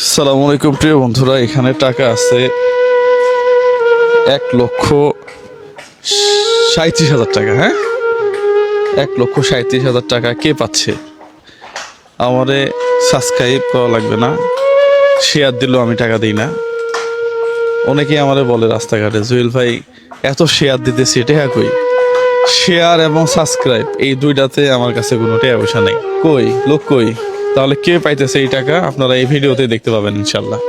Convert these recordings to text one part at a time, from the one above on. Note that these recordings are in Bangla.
আসসালামু আলাইকুম প্রিয় বন্ধুরা, এখানে টাকা আছে 1,37,000 টাকা। হ্যাঁ, 1,37,000 টাকা কে পাচ্ছে? আমারে সাবস্ক্রাইব করা লাগবে না, শেয়ার দিলেও আমি টাকা দিই না। অনেকেই আমারে বলে রাস্তাঘাটে, জুয়েল ভাই এত শেয়ার দিতেছি, টাকা কই? শেয়ার এবং সাবস্ক্রাইব এই দুইটাতে আমার কাছে কোনো টাকা পয়সা নেই। কই লোক কই? তাহলে কে পাইতেছে এই টাকা? আপনারা এই ভিডিওতে দেখতে পাবেন ইনশাল্লাহ।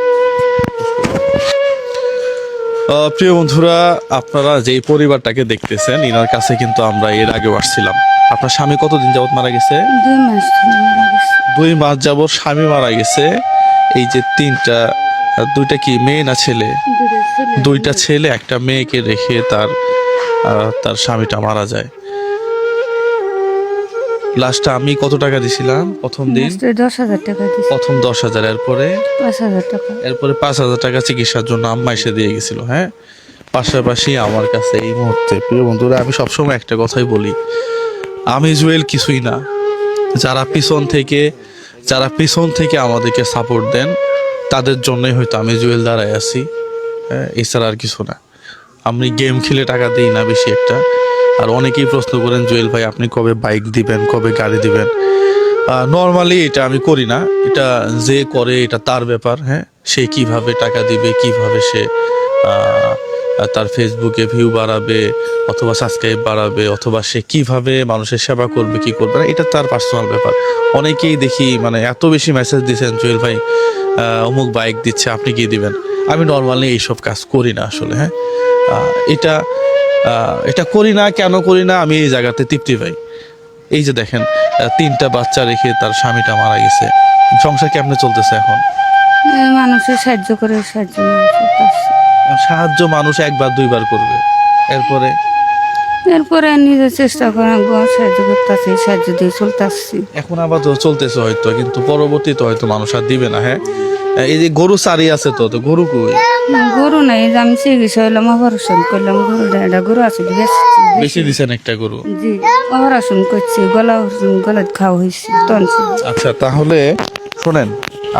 প্রিয় বন্ধুরা, আপনারা যেই পরিবারটাকে দেখতেছেন, ইনার কাছে কিন্তু আমরা এর আগেও আসছিলাম। আপনার স্বামী কতদিন যাবত মারা গেছে? 2 মাস 2 মাস যাবত স্বামী মারা গেছে। এই যে দুইটা কি মেয়ে না ছেলে? দুইটা ছেলে, একটা মেয়েকে রেখে তার স্বামীটা মারা যায়। লাস্টে আমি কত টাকা দিছিলাম প্রথম দিন? 10,000 টাকা দিছি। প্রথম 10,000, এরপরে 5,000 টাকা। 5,000 টাকা চিকিৎসার জন্য আম্মা এসে দিয়ে গেছিল। হ্যাঁ, পাশাপাশি আমার কাছে এই মুহূর্তে, প্রিয় বন্ধুরা, আমি সবসময় একটা কথাই বলি, আমি জুয়েল কিছুই না। যারা পিছন থেকে আমাদেরকে সাপোর্ট দেন, তাদের জন্যই হয়তো আমি জুয়েল দাঁড়ায় আছি। হ্যাঁ, এছাড়া আর কিছু না। আমি গেম খেলে টাকা দিই না বেশি একটা। আর অনেকেই প্রশ্ন করেন, জুয়েল ভাই আপনি কবে বাইক দিবেন, কবে গাড়ি দিবেন? নর্মালি এটা আমি করি না। এটা যে করে এটা তার ব্যাপার। হ্যাঁ, সে কিভাবে টাকা দিবে, কিভাবে সে তার ফেসবুকে ভিউ বাড়াবে অথবা সাবস্ক্রাইব বাড়াবে, অথবা সে কিভাবে মানুষের সেবা করবে কি করবে না, এটা তার পার্সোনাল ব্যাপার। অনেকেই দেখি মানে এত বেশি মেসেজ দিচ্ছেন, জুয়েল ভাই অমুক বাইক দিচ্ছে, আপনি কি দিবেন? আমি নর্মালি এইসব কাজ করি না আসলে। হ্যাঁ, এটা করি না। কেন করি না? আমি এই জায়গাতে তৃপ্তি পাই। এই যে দেখেন, 3টা বাচ্চা রেখে তার স্বামীটা মারা গেছে। সংসার কেমনে চলতেছে এখন? মানুষের সাহায্য করে সাহায্য মানুষ একবার দুইবার করবে, এরপরে নিজের চেষ্টা করে সাহায্য করতেছি, সাহায্য দিয়ে চলতেছি। এখন আবার তো চলতেছে হয়তো, কিন্তু পরবর্তীতে হয়তো মানুষ আর দিবে না। হ্যাঁ, এই যে গরু সারি আছে, তো গরু কই? গরু নাই, যে আমি চিকিৎসা হইলাম, অপারেশন করলাম, গরু আছে বেশি দিছেন একটা গরু? জি, অপারেশন করছি, গলা খাওয়া হয়েছে। আচ্ছা, তাহলে শোনেন,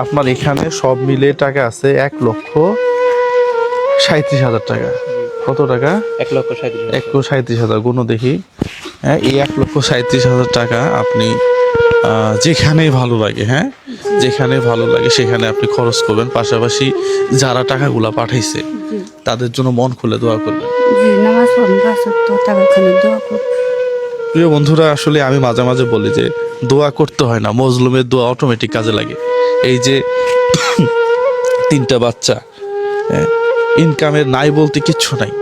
আপনার এখানে সব মিলে টাকা আছে 1,37,000 টাকা। কত টাকা? 1,37,000। গুণ দেখি। হ্যাঁ, এই 1,37,000 টাকা আপনি যেখানেই ভালো লাগে, হ্যাঁ, যেখানে ভালো লাগে সেখানে আপনি খরচ করবেন। পাশাপাশি যারা টাকাগুলা পাঠাইছে তাদের জন্য মন খুলে দোয়া করবেন। জি, নামাজ দোয়া করব। প্রিয় বন্ধুরা, আসলে আমি মাঝে মাঝে বলি যে দোয়া করতে হয় না, মজলুমের দোয়া অটোমেটিক কাজে লাগে। এই যে 3টা বাচ্চা, ইনকামের নাই বলতে কিচ্ছু নাই।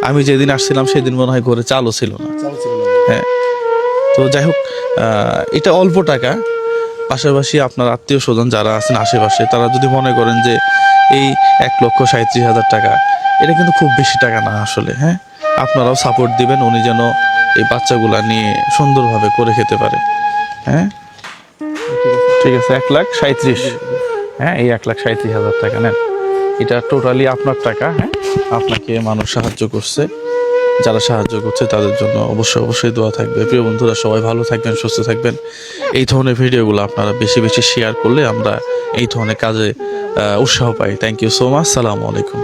আমি যেদিন আসছিলাম সেদিন মনে হয় ঘরে চালও ছিল না। হ্যাঁ, তো যাই হোক, এটা অল্প টাকা। পাশাপাশি আপনার আত্মীয় স্বজন যারা আছেন আশেপাশে, তারা যদি মনে করেন যে এই 1,37,000 টাকা, এটা কিন্তু খুব বেশি টাকা না আসলে। হ্যাঁ, আপনারাও সাপোর্ট দিবেন, উনি যেন এই বাচ্চাগুলা নিয়ে সুন্দরভাবে করে খেতে পারে। হ্যাঁ, ঠিক আছে। 1,37,000। হ্যাঁ, এই 1,37,000 টাকা নেন। এটা টোটালি আপনার টাকা। হ্যাঁ, আপনাকে মানুষ সাহায্য করছে, যারা সাহায্য করছে তাদের জন্য অবশ্যই দোয়া থাকবে। প্রিয় বন্ধুরা, সবাই ভালো থাকবেন, সুস্থ থাকবেন। এই ধরনের ভিডিওগুলো আপনারা বেশি বেশি শেয়ার করলে আমরা এই ধরনের কাজে উৎসাহ পাই। Thank you so much. সালামু আলাইকুম।